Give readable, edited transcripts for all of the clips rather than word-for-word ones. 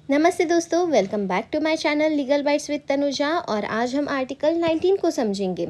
नमस्ते दोस्तों, welcome back to my channel legal bytes with Tanuja. और आज हम आर्टिकल 19 को समझेंगे।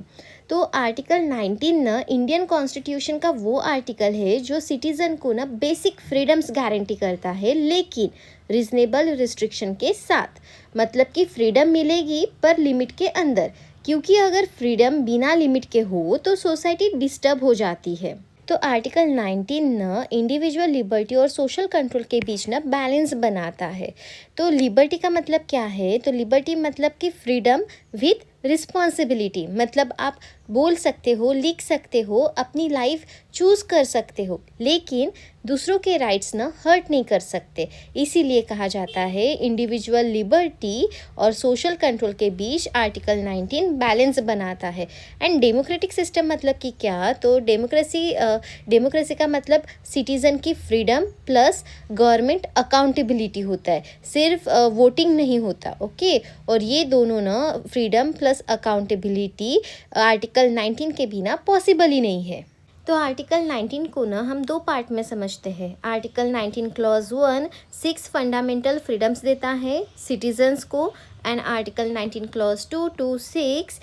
तो आर्टिकल 19 ना इंडियन कॉन्स्टिट्यूशन का वो आर्टिकल है जो सिटीज़न को ना बेसिक फ्रीडम्स गारंटी करता है, लेकिन रिजनेबल रिस्ट्रिक्शन के साथ। मतलब कि फ्रीडम मिलेगी पर लिमिट के अंदर, क्योंकि अगर फ्रीडम बिना लिमिट के हो तो सोसाइटी डिस्टर्ब हो जाती है। तो आर्टिकल 19 ना इंडिविजुअल लिबर्टी और सोशल कंट्रोल के बीच ना बैलेंस बनाता है। तो लिबर्टी का मतलब क्या है? तो लिबर्टी मतलब कि फ्रीडम विथ रिस्पॉन्सिबिलिटी। मतलब आप बोल सकते हो, लिख सकते हो, अपनी लाइफ चूज़ कर सकते हो, लेकिन दूसरों के राइट्स ना हर्ट नहीं कर सकते। इसीलिए कहा जाता है इंडिविजुअल लिबर्टी और सोशल कंट्रोल के बीच आर्टिकल 19 बैलेंस बनाता है। एंड डेमोक्रेटिक सिस्टम मतलब कि क्या? तो डेमोक्रेसी का मतलब सिटीज़न की फ्रीडम प्लस गवर्नमेंट अकाउंटेबिलिटी होता है, सिर्फ वोटिंग नहीं होता। ओके, और ये दोनों ना फ्रीडम प्लस अकाउंटेबिलिटी आर्टिकल 19 के बिना पॉसिबल ही नहीं है। तो आर्टिकल 19 को ना हम दो पार्ट में समझते हैं। आर्टिकल 19 क्लॉज 1 6 फंडामेंटल फ्रीडम्स देता है सिटीजन्स को, एंड आर्टिकल 19 क्लॉज 2 टू 6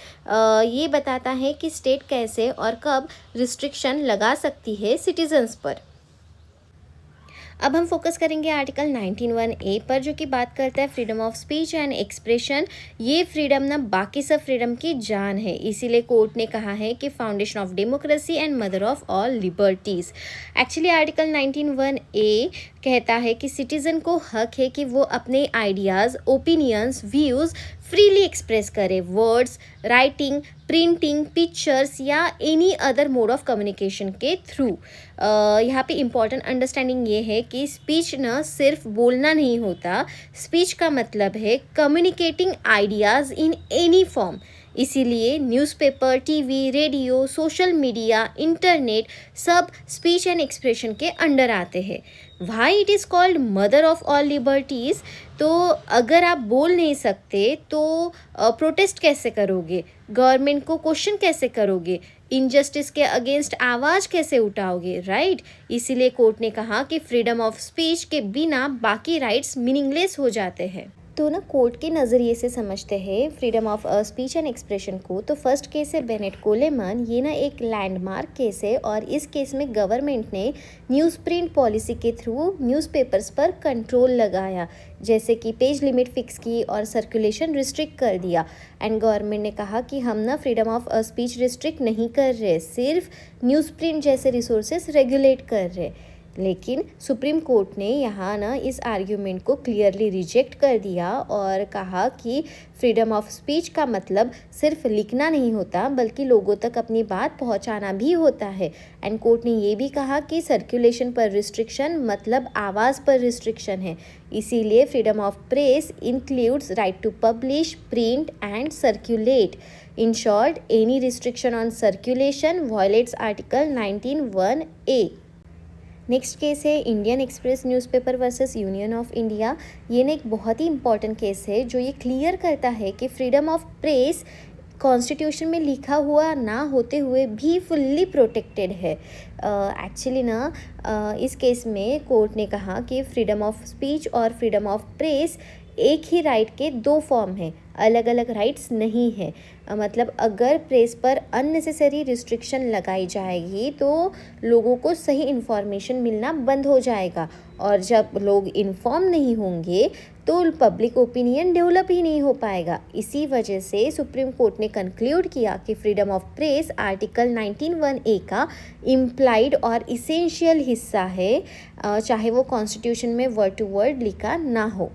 ये बताता है कि स्टेट कैसे और कब रिस्ट्रिक्शन लगा सकती है सिटीजन्स पर। अब हम फोकस करेंगे आर्टिकल 19(1)(a) पर, जो कि बात करता है freedom of speech and expression. ये फ्रीडम ना बाकी सब फ्रीडम की जान है, इसीलिए कोर्ट ने कहा है कि foundation of democracy and mother of all liberties. Actually article 19(1)(a) कहता है कि सिटीज़न को हक है कि वो अपने ideas, opinions, views freely express करे, वर्ड्स, राइटिंग, प्रिंटिंग, पिक्चर्स या any other mode of communication के थ्रू। यहाँ पे इम्पॉर्टेंट अंडरस्टैंडिंग ये है कि स्पीच ना सिर्फ बोलना नहीं होता, स्पीच का मतलब है communicating ideas in any form. इसीलिए newspaper, TV, radio, social media, internet सब स्पीच एंड एक्सप्रेशन के अंडर आते हैं। Why it is called mother of all liberties? तो अगर आप बोल नहीं सकते तो प्रोटेस्ट कैसे करोगे? गवर्नमेंट को क्वेश्चन कैसे करोगे? इनजस्टिस के अगेंस्ट आवाज़ कैसे उठाओगे? राइट, इसीलिए कोर्ट ने कहा कि फ्रीडम ऑफ स्पीच के बिना बाकी राइट्स मीनिंगलेस हो जाते हैं। तो ना कोर्ट के नज़रिए से समझते हैं freedom of speech and expression को। तो फर्स्ट केस है बेनेट कोलेमन। ये ना एक लैंडमार्क केस है, और इस केस में गवर्नमेंट ने न्यूज़ प्रिंट पॉलिसी के थ्रू न्यूज़पेपर्स पर कंट्रोल लगाया, जैसे कि पेज लिमिट फिक्स की और सर्कुलेशन रिस्ट्रिक्ट कर दिया। एंड गवर्नमेंट ने कहा कि हम ना फ्रीडम ऑफ स्पीच रिस्ट्रिक्ट नहीं कर रहे, सिर्फ न्यूज़ प्रिंट जैसे रिसोर्सेज रेगुलेट कर रहे। लेकिन सुप्रीम कोर्ट ने यहाँ ना इस आर्ग्यूमेंट को क्लियरली रिजेक्ट कर दिया और कहा कि फ्रीडम ऑफ स्पीच का मतलब सिर्फ लिखना नहीं होता, बल्कि लोगों तक अपनी बात पहुँचाना भी होता है। एंड कोर्ट ने ये भी कहा कि सर्कुलेशन पर रिस्ट्रिक्शन मतलब आवाज़ पर रिस्ट्रिक्शन है। इसीलिए freedom of press includes right to publish, print and circulate. In short, any restriction on circulation violates Article 19(1)(a). Next case है Indian Express newspaper versus Union of India. ये ना एक बहुत ही इंपॉर्टेंट केस है जो ये क्लियर करता है कि फ्रीडम ऑफ प्रेस कॉन्स्टिट्यूशन में लिखा हुआ ना होते हुए भी फुल्ली प्रोटेक्टेड है। एक्चुअली इस केस में कोर्ट ने कहा कि फ्रीडम ऑफ स्पीच और फ्रीडम ऑफ प्रेस एक ही राइट के दो फॉर्म हैं, अलग अलग राइट्स नहीं है। मतलब अगर प्रेस पर अननेसेसरी रिस्ट्रिक्शन लगाई जाएगी तो लोगों को सही इन्फॉर्मेशन मिलना बंद हो जाएगा, और जब लोग इन्फॉर्म नहीं होंगे तो पब्लिक ओपिनियन डेवलप ही नहीं हो पाएगा। इसी वजह से सुप्रीम कोर्ट ने कंक्लूड किया कि freedom of press article 19(1)(a) का इम्प्लाइड और इसेंशियल हिस्सा है, चाहे वो कॉन्स्टिट्यूशन में वर्ड टू वर्ड लिखा ना हो।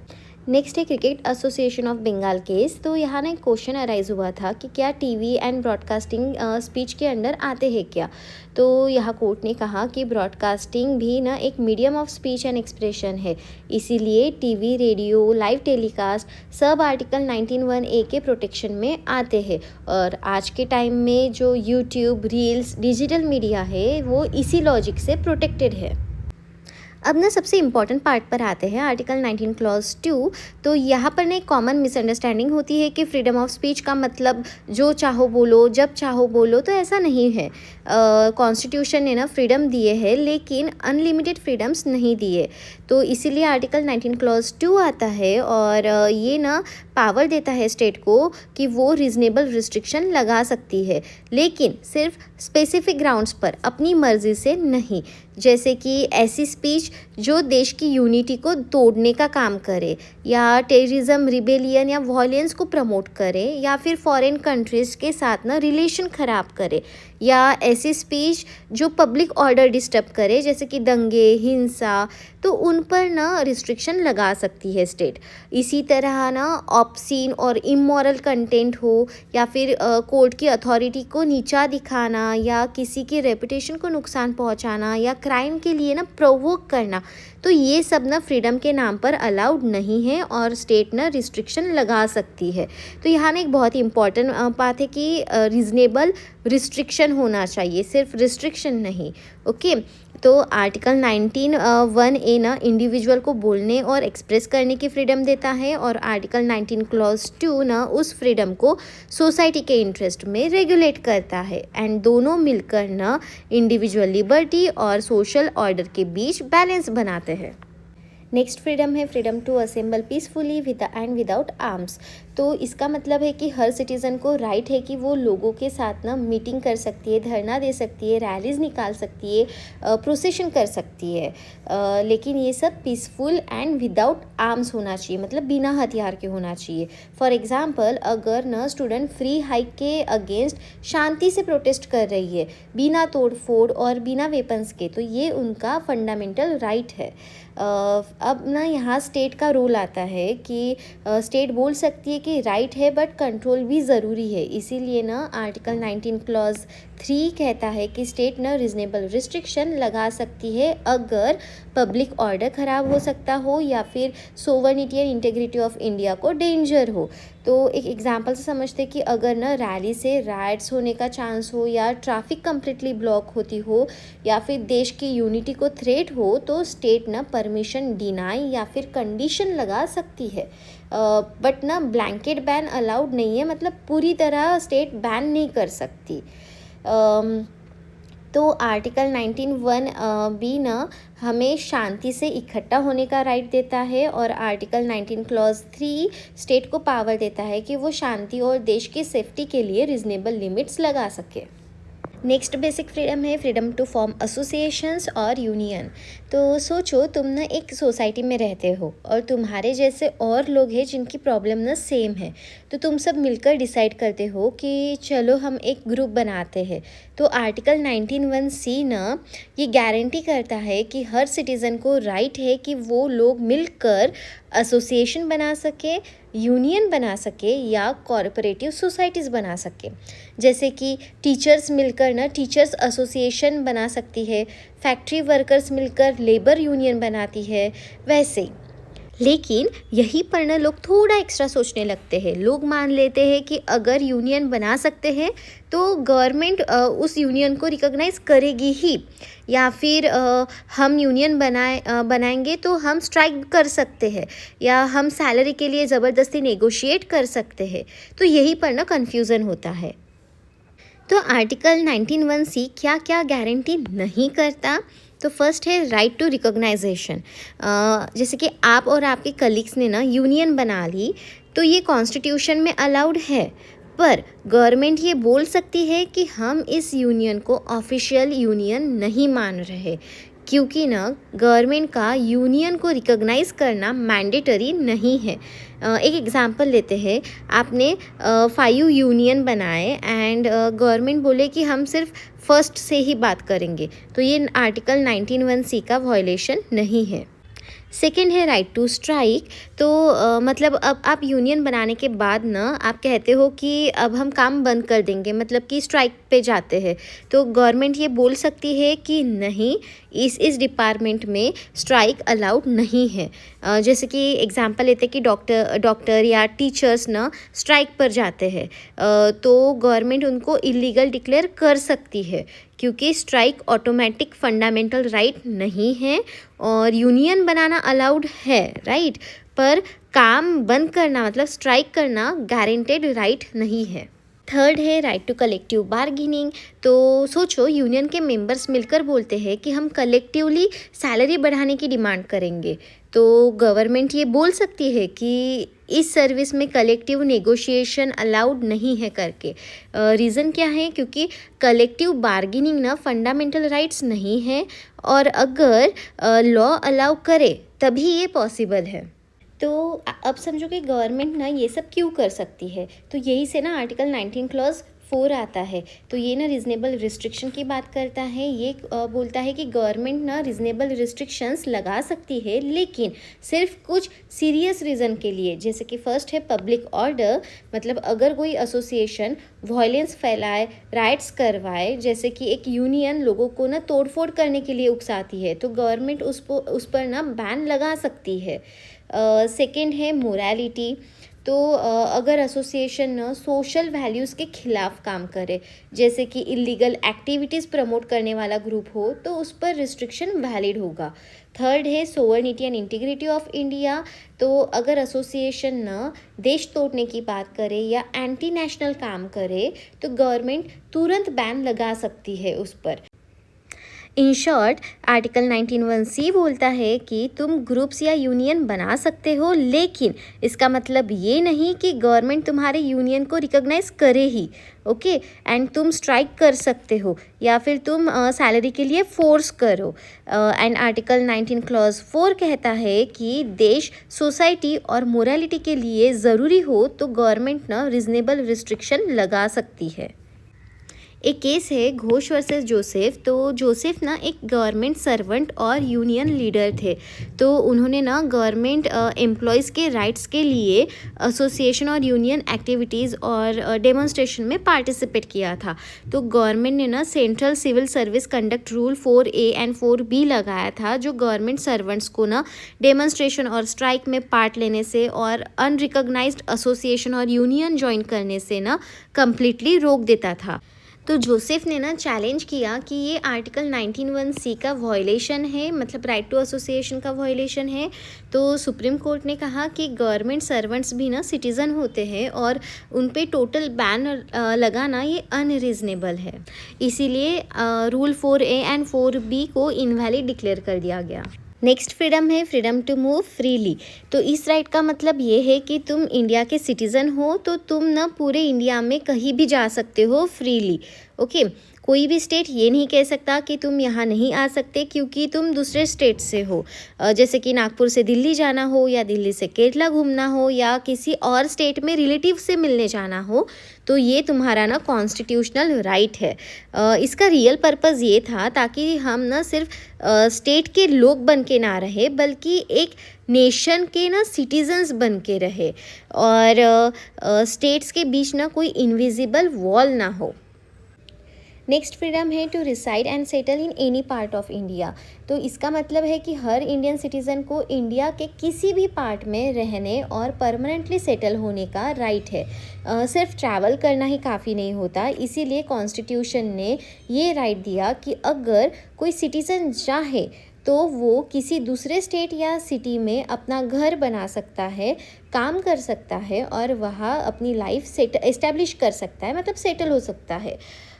नेक्स्ट है cricket association of Bengal case. तो यहाँ ना एक क्वेश्चन अराइज हुआ था कि क्या टीवी एंड ब्रॉडकास्टिंग स्पीच के अंडर आते हैं क्या? तो यहाँ कोर्ट ने कहा कि ब्रॉडकास्टिंग भी ना एक medium of speech and expression है, इसीलिए TV, radio, live telecast sub article 19(1)(a) के प्रोटेक्शन में आते हैं। और आज के टाइम में जो यूट्यूब, रील्स, डिजिटल मीडिया है वो इसी लॉजिक से प्रोटेक्टेड है। अब ना सबसे इम्पॉर्टेंट पार्ट पर आते हैं, आर्टिकल 19 क्लॉज 2। तो यहाँ पर ना एक कॉमन मिसअंडरस्टैंडिंग होती है कि फ्रीडम ऑफ स्पीच का मतलब जो चाहो बोलो, जब चाहो बोलो, तो ऐसा नहीं है। कॉन्स्टिट्यूशन ने ना फ्रीडम दिए है, लेकिन अनलिमिटेड फ्रीडम्स नहीं दिए। तो इसीलिए आर्टिकल 19 क्लॉज 2 आता है और ये ना पावर देता है स्टेट को कि वो रीजनेबल रिस्ट्रिक्शन लगा सकती है, लेकिन सिर्फ स्पेसिफिक ग्राउंड्स पर, अपनी मर्जी से नहीं। जैसे कि ऐसी स्पीच जो देश की यूनिटी को तोड़ने का काम करे, या टेररिज्म, रिबेलियन या वॉयलेंस को प्रमोट करे, या फिर फॉरेन कंट्रीज़ के साथ ना रिलेशन ख़राब करे, या ऐसी स्पीच जो पब्लिक ऑर्डर डिस्टर्ब करे, जैसे कि दंगे, हिंसा, तो उन पर ना रिस्ट्रिक्शन लगा सकती है स्टेट। इसी तरह ना ऑब्सीन और इमोरल कंटेंट हो, या फिर कोर्ट की अथॉरिटी को नीचा दिखाना, या किसी की रेपुटेशन को नुकसान पहुंचाना, या क्राइम के लिए ना प्रोवोक करना, तो ये सब ना फ्रीडम के नाम पर अलाउड नहीं है और स्टेट ना रिस्ट्रिक्शन लगा सकती है। तो यहाँ ना एक बहुत ही इम्पॉर्टेंट बात है कि रीज़नेबल रिस्ट्रिक्शन होना चाहिए, सिर्फ रिस्ट्रिक्शन नहीं। ओके, तो आर्टिकल 19(1)(a) ना इंडिविजुअल को बोलने और एक्सप्रेस करने की फ्रीडम देता है, और आर्टिकल 19 क्लॉज 2 ना उस फ्रीडम को सोसाइटी के इंटरेस्ट में रेगुलेट करता है, एंड दोनों मिलकर ना इंडिविजुअल लिबर्टी और सोशल ऑर्डर के बीच बैलेंस बनाते हैं। नेक्स्ट फ्रीडम है freedom to assemble peacefully with and without arms. तो इसका मतलब है कि हर सिटीज़न को राइट है कि वो लोगों के साथ ना मीटिंग कर सकती है, धरना दे सकती है, रैलीज निकाल सकती है, प्रोसेशन कर सकती है, लेकिन ये सब पीसफुल एंड विदाउट आर्म्स होना चाहिए, मतलब बिना हथियार के होना चाहिए। फॉर एग्जांपल, अगर ना स्टूडेंट फ्री हाइक के अगेंस्ट शांति से प्रोटेस्ट कर रही है, बिना तोड़ फोड़ और बिना वेपन्स के, तो ये उनका फंडामेंटल राइट है। अब ना यहाँ स्टेट का रोल आता है कि स्टेट बोल सकती है कि राइट है बट कंट्रोल भी ज़रूरी है। इसीलिए ना आर्टिकल 19 क्लॉज 3 कहता है कि स्टेट ना रीजनेबल रिस्ट्रिक्शन लगा सकती है अगर पब्लिक ऑर्डर ख़राब हो सकता हो, या फिर sovereignty and integrity of India को डेंजर हो। तो एक एग्जांपल से समझते कि अगर ना रैली से राइट्स होने का चांस हो, या ट्रैफिक कम्प्लीटली ब्लॉक होती हो, या फिर देश की यूनिटी को थ्रेट हो, तो स्टेट ना परमिशन डिनाई या फिर कंडीशन लगा सकती है। बट ना ब्लैंकेट बैन अलाउड नहीं है, मतलब पूरी तरह स्टेट बैन नहीं कर सकती। तो आर्टिकल 19(1)(b) ना हमें शांति से इकट्ठा होने का राइट देता है, और आर्टिकल 19 क्लॉज 3 स्टेट को पावर देता है कि वो शांति और देश की सेफ्टी के लिए रीजनेबल लिमिट्स लगा सके। नेक्स्ट बेसिक फ्रीडम है फ्रीडम टू फॉर्म एसोसिएशंस और यूनियन। तो सोचो, तुम ना एक सोसाइटी में रहते हो और तुम्हारे जैसे और लोग हैं जिनकी प्रॉब्लम ना सेम है, तो तुम सब मिलकर डिसाइड करते हो कि चलो हम एक ग्रुप बनाते हैं। तो आर्टिकल 19(1)(c ना ये गारंटी करता है कि हर सिटीज़न को राइट है कि वो लोग मिलकर एसोसिएशन बना सके, यूनियन बना सके, या कॉरपोरेटिव सोसाइटीज़ बना सके। जैसे कि टीचर्स मिलकर ना टीचर्स एसोसिएशन बना सकती है, फैक्ट्री वर्कर्स मिलकर लेबर यूनियन बनाती है, वैसे। लेकिन यहीं पर ना लोग थोड़ा एक्स्ट्रा सोचने लगते हैं। लोग मान लेते हैं कि अगर यूनियन बना सकते हैं तो गवर्नमेंट उस यूनियन को रिकॉग्नाइज़ करेगी ही, या फिर हम यूनियन बनाएंगे तो हम स्ट्राइक कर सकते हैं, या हम सैलरी के लिए ज़बरदस्ती नेगोशिएट कर सकते हैं। तो यहीं पर ना कन्फ्यूज़न होता है। तो आर्टिकल 19(1)(c क्या क्या गारंटी नहीं करता? तो फर्स्ट है राइट टू रिकॉग्नाइजेशन। जैसे कि आप और आपके कलीग्स ने ना यूनियन बना ली, तो ये कॉन्स्टिट्यूशन में अलाउड है, पर गवर्नमेंट ये बोल सकती है कि हम इस यूनियन को ऑफिशियल यूनियन नहीं मान रहे, क्योंकि ना गवर्नमेंट का यूनियन को रिकॉग्नाइज़ करना मैंडेटरी नहीं है। एक एग्जांपल लेते हैं, आपने 5 यूनियन बनाए एंड गवर्नमेंट बोले कि हम सिर्फ फर्स्ट से ही बात करेंगे, तो ये आर्टिकल 19(1)(c का वायलेशन नहीं है। सेकेंड है राइट टू स्ट्राइक। तो मतलब अब आप यूनियन बनाने के बाद ना आप कहते हो कि अब हम काम बंद कर देंगे, मतलब कि स्ट्राइक पे जाते हैं, तो गवर्नमेंट ये बोल सकती है कि नहीं, इस डिपार्टमेंट में स्ट्राइक अलाउड नहीं है। जैसे कि एग्जांपल लेते हैं कि डॉक्टर या टीचर्स ना स्ट्राइक पर जाते हैं, तो गवर्नमेंट उनको इलीगल डिक्लेयर कर सकती है क्योंकि स्ट्राइक ऑटोमेटिक फंडामेंटल राइट नहीं है और यूनियन बनाना अलाउड है, राइट, पर काम बंद करना मतलब स्ट्राइक करना गारंटेड राइट नहीं है। थर्ड है राइट टू कलेक्टिव बार्गेनिंग। तो सोचो, यूनियन के मेंबर्स मिलकर बोलते हैं कि हम कलेक्टिवली सैलरी बढ़ाने की डिमांड करेंगे, तो गवर्नमेंट ये बोल सकती है कि इस सर्विस में कलेक्टिव नेगोशिएशन अलाउड नहीं है करके। रीज़न क्या है? क्योंकि कलेक्टिव बार्गेनिंग ना फंडामेंटल राइट्स नहीं है और अगर लॉ अलाउ करे तभी ये पॉसिबल है। तो अब समझो कि गवर्नमेंट ना ये सब क्यों कर सकती है, तो यही से ना आर्टिकल 19 क्लॉज 4 आता है। तो ये ना रीजनेबल रिस्ट्रिक्शन की बात करता है। ये बोलता है कि गवर्नमेंट ना रीजनेबल रिस्ट्रिक्शंस लगा सकती है, लेकिन सिर्फ कुछ सीरियस रीज़न के लिए। जैसे कि फर्स्ट है पब्लिक ऑर्डर, मतलब अगर कोई एसोसिएशन वायलेंस फैलाए, राइट्स करवाए, जैसे कि एक यूनियन लोगों को ना तोड़फोड़ करने के लिए उकसाती है, तो गवर्नमेंट उस पर ना बैन लगा सकती है। सेकेंड है मोरालिटी। तो अगर एसोसिएशन ना सोशल वैल्यूज़ के खिलाफ काम करे, जैसे कि इलीगल एक्टिविटीज़ प्रमोट करने वाला ग्रुप हो, तो उस पर रिस्ट्रिक्शन वैलिड होगा। थर्ड है sovereignty and integrity of India. तो अगर एसोसिएशन ना देश तोड़ने की बात करे या एंटी नेशनल काम करे, तो गवर्नमेंट तुरंत बैन लगा सकती है उस पर। इन शॉर्ट, आर्टिकल 19(1)(c बोलता है कि तुम ग्रुप्स या यूनियन बना सकते हो, लेकिन इसका मतलब ये नहीं कि गवर्नमेंट तुम्हारे यूनियन को रिकॉग्नाइज करे ही, ओके। एंड तुम स्ट्राइक कर सकते हो या फिर तुम सैलरी के लिए फोर्स करो। एंड आर्टिकल 19 क्लॉज 4 कहता है कि देश, सोसाइटी और मोरालिटी के लिए ज़रूरी हो तो गवर्नमेंट ना रीजनेबल रिस्ट्रिक्शन लगा सकती है। एक केस है घोष वर्सेस जोसेफ। तो जोसेफ ना एक गवर्नमेंट सर्वेंट और यूनियन लीडर थे। तो उन्होंने ना गवर्नमेंट एम्प्लॉयज़ के राइट्स के लिए एसोसिएशन और यूनियन एक्टिविटीज़ और डेमोन्स्ट्रेशन में पार्टिसिपेट किया था। तो गवर्नमेंट ने ना central civil service conduct rule 4A and 4B लगाया था, जो गवर्नमेंट सर्वेंट्स को ना डेमोन्स्ट्रेशन और स्ट्राइक में पार्ट लेने से और अनरिकॉग्नाइज्ड एसोसिएशन और यूनियन ज्वाइन करने से ना कम्प्लीटली रोक देता था। तो जोसेफ ने ना चैलेंज किया कि ये आर्टिकल 19(1)(c का वायलेशन है, मतलब राइट टू एसोसिएशन का वायलेशन है। तो सुप्रीम कोर्ट ने कहा कि गवर्नमेंट सर्वेंट्स भी ना सिटीज़न होते हैं और उन पे टोटल बैन लगाना ये अनरीजनेबल है। इसीलिए रूल 4A एंड 4B को इनवैलिड डिक्लेयर कर दिया गया। नेक्स्ट फ्रीडम है फ्रीडम टू मूव फ्रीली। तो इस राइट का मतलब ये है कि तुम इंडिया के सिटीज़न हो तो तुम ना पूरे इंडिया में कहीं भी जा सकते हो फ्रीली, ओके। कोई भी स्टेट ये नहीं कह सकता कि तुम यहाँ नहीं आ सकते क्योंकि तुम दूसरे स्टेट से हो। जैसे कि नागपुर से दिल्ली जाना हो या दिल्ली से केरला घूमना हो या किसी और स्टेट में रिलेटिव से मिलने जाना हो, तो ये तुम्हारा ना कॉन्स्टिट्यूशनल राइट है। इसका रियल पर्पज़ ये था ताकि हम ना सिर्फ स्टेट के लोग बन के ना रहे, बल्कि एक नेशन के ना सिटीजन्स बन के रहे और स्टेट्स के बीच ना कोई इनविजिबल वॉल ना हो। नेक्स्ट फ्रीडम है to reside and settle in any part of India. तो इसका मतलब है कि हर इंडियन सिटीज़न को इंडिया के किसी भी पार्ट में रहने और परमानेंटली सेटल होने का राइट है। सिर्फ ट्रैवल करना ही काफ़ी नहीं होता, इसीलिए कॉन्स्टिट्यूशन ने ये राइट दिया कि अगर कोई सिटीज़न चाहे तो वो किसी दूसरे स्टेट या सिटी में अपना घर बना सकता है, काम कर सकता है और वहाँ अपनी लाइफ एस्टेब्लिश कर सकता है, मतलब सेटल हो सकता है।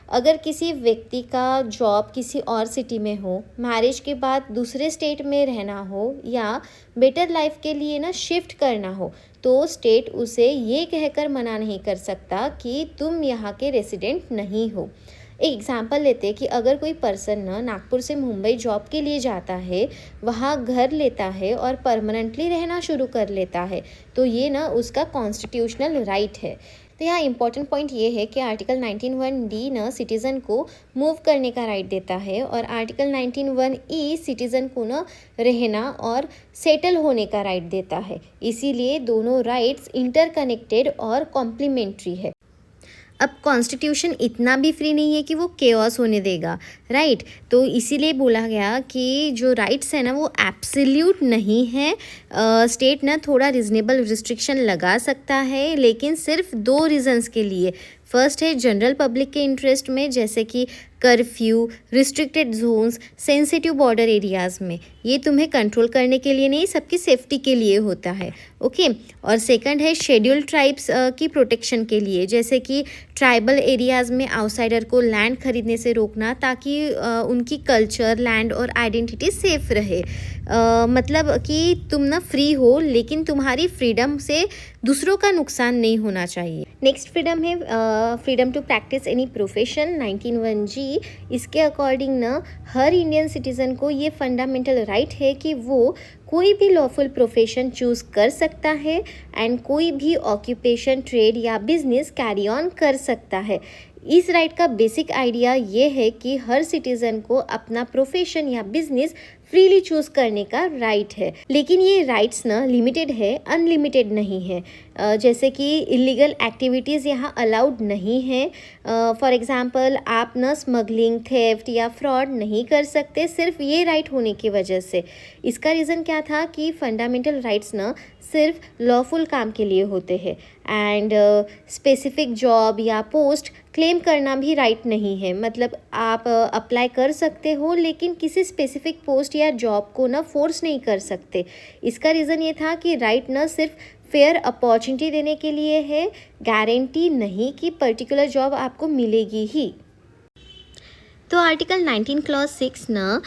अगर किसी व्यक्ति का जॉब किसी और सिटी में हो, मैरिज के बाद दूसरे स्टेट में रहना हो या बेटर लाइफ के लिए ना शिफ्ट करना हो, तो स्टेट उसे ये कहकर मना नहीं कर सकता कि तुम यहाँ के रेसिडेंट नहीं हो। एक एग्जांपल लेते हैं कि अगर कोई पर्सन ना नागपुर से मुंबई जॉब के लिए जाता है, वहाँ घर लेता है और परमानेंटली रहना शुरू कर लेता है, तो ये ना उसका कॉन्स्टिट्यूशनल राइट है। तो यहाँ इंपॉर्टेंट पॉइंट ये है कि आर्टिकल 19(1)(d ना सिटीज़न को मूव करने का राइट देता है और आर्टिकल 19(1)(e) सिटीज़न को ना रहना और सेटल होने का राइट देता है। इसीलिए दोनों राइट्स इंटरकनेक्टेड और कॉम्प्लीमेंट्री है। अब कॉन्स्टिट्यूशन इतना भी फ्री नहीं है कि वो केओस होने देगा, राइट। तो इसीलिए बोला गया कि जो राइट्स है ना वो एब्सोल्यूट नहीं है। स्टेट ना थोड़ा रिजनेबल रिस्ट्रिक्शन लगा सकता है, लेकिन सिर्फ 2 रीज़न्स के लिए। फर्स्ट है जनरल पब्लिक के इंटरेस्ट में, जैसे कि curfew, restricted zones, sensitive border areas में। ये तुम्हें कंट्रोल करने के लिए नहीं, सबकी सेफ्टी के लिए होता है। ओके। और सेकंड है शेड्यूल्ड ट्राइब्स की प्रोटेक्शन के लिए, जैसे कि ट्राइबल एरियाज़ में आउटसाइडर को लैंड खरीदने से रोकना, ताकि उनकी कल्चर, लैंड और आइडेंटिटी सेफ रहे। मतलब कि तुम ना फ्री हो, लेकिन तुम्हारी फ्रीडम से दूसरों का नुकसान नहीं होना चाहिए। नेक्स्ट फ्रीडम है freedom to practise any profession, 19(1)(g। इसके अकॉर्डिंग ना हर इंडियन सिटीज़न को ये फंडामेंटल राइट है कि वो कोई भी लॉफुल प्रोफेशन चूज़ कर सकता है एंड कोई भी ऑक्यूपेशन, ट्रेड या बिजनेस कैरी ऑन कर सकता है। इस राइट का बेसिक आइडिया ये है कि हर सिटीज़न को अपना प्रोफेशन या बिजनेस फ्रीली चूज़ करने का राइट है, लेकिन ये राइट्स ना लिमिटेड है, अनलिमिटेड नहीं है। जैसे कि इलीगल एक्टिविटीज़ यहाँ अलाउड नहीं है। फॉर एग्ज़ाम्पल आप ना स्मगलिंग, थेफ्ट या फ्रॉड नहीं कर सकते सिर्फ ये राइट होने की वजह से। इसका रीज़न क्या था कि फंडामेंटल राइट्स ना सिर्फ लॉफुल काम के लिए होते हैं एंड स्पेसिफिक जॉब या पोस्ट क्लेम करना भी राइट नहीं है। मतलब आप अप्लाई कर सकते हो, लेकिन किसी स्पेसिफिक पोस्ट या जॉब को ना फोर्स नहीं कर सकते। इसका रीज़न ये था कि राइट ना सिर्फ फेयर अपॉर्चुनिटी देने के लिए है, गारंटी नहीं कि पर्टिकुलर जॉब आपको मिलेगी ही। तो आर्टिकल 19 क्लॉज 6 ना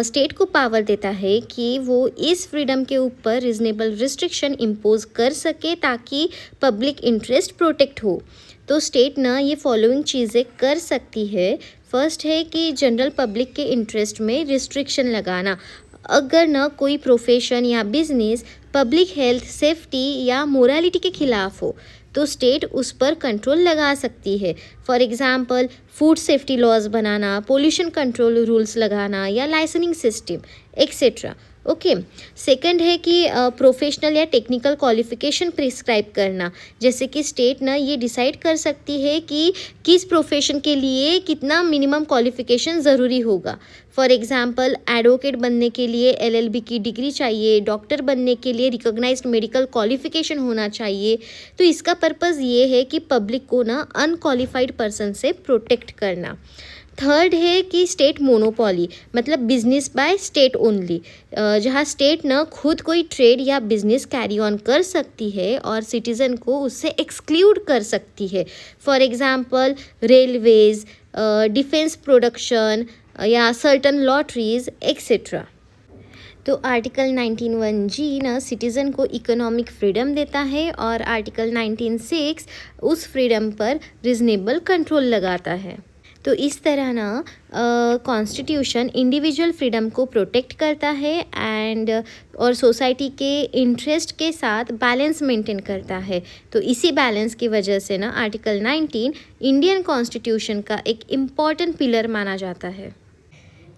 स्टेट को पावर देता है कि वो इस फ्रीडम के ऊपर रिजनेबल रिस्ट्रिक्शन इम्पोज कर सके ताकि पब्लिक इंटरेस्ट प्रोटेक्ट हो। तो स्टेट ना ये फॉलोइंग चीज़ें कर सकती है। फर्स्ट है कि जनरल पब्लिक के इंटरेस्ट में रिस्ट्रिक्शन लगाना। अगर ना कोई प्रोफेशन या बिजनेस पब्लिक हेल्थ, सेफ्टी या मोरालिटी के खिलाफ हो तो स्टेट उस पर कंट्रोल लगा सकती है। For example food safety laws बनाना, पोल्यूशन कंट्रोल रूल्स लगाना या licensing system et cetera. Okay. Second है कि प्रोफेशनल या टेक्निकल क्वालिफिकेशन प्रिस्क्राइब करना, जैसे कि स्टेट ना ये डिसाइड कर सकती है कि किस प्रोफेशन के लिए कितना मिनिमम क्वालिफिकेशन ज़रूरी होगा। फॉर एग्ज़ाम्पल एडवोकेट बनने के लिए LLB की डिग्री चाहिए, डॉक्टर बनने के लिए रिकॉग्नाइज्ड मेडिकल क्वालिफिकेशन होना चाहिए। तो इसका पर्पज़ ये है कि पब्लिक को ना अनक्वालिफाइड पर्सन से प्रोटेक्ट करना। थर्ड है कि स्टेट मोनोपोली, मतलब बिजनेस बाय स्टेट ओनली, जहाँ स्टेट ना खुद कोई ट्रेड या बिजनेस कैरी ऑन कर सकती है और सिटीज़न को उससे एक्सक्लूड कर सकती है। For example Railways, defence production या सर्टन लॉटरीज एक्सेट्रा। तो आर्टिकल 19(1)(g ना सिटीज़न को इकोनॉमिक फ्रीडम देता है और आर्टिकल 19(6) उस फ्रीडम पर रिजनेबल कंट्रोल लगाता है। तो इस तरह ना कॉन्स्टिट्यूशन इंडिविजुअल फ्रीडम को प्रोटेक्ट करता है एंड और सोसाइटी के इंटरेस्ट के साथ बैलेंस मेंटेन करता है। तो इसी बैलेंस की वजह से ना आर्टिकल 19 इंडियन कॉन्स्टिट्यूशन का एक इम्पॉर्टेंट पिलर माना जाता है।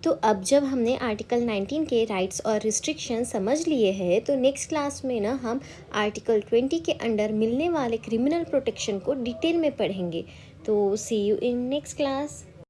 तो अब जब हमने आर्टिकल 19 के राइट्स और रिस्ट्रिक्शन समझ लिए हैं, तो नेक्स्ट क्लास में ना हम आर्टिकल 20 के अंडर मिलने वाले क्रिमिनल प्रोटेक्शन को डिटेल में पढ़ेंगे। तो सी यू इन नेक्स्ट क्लास।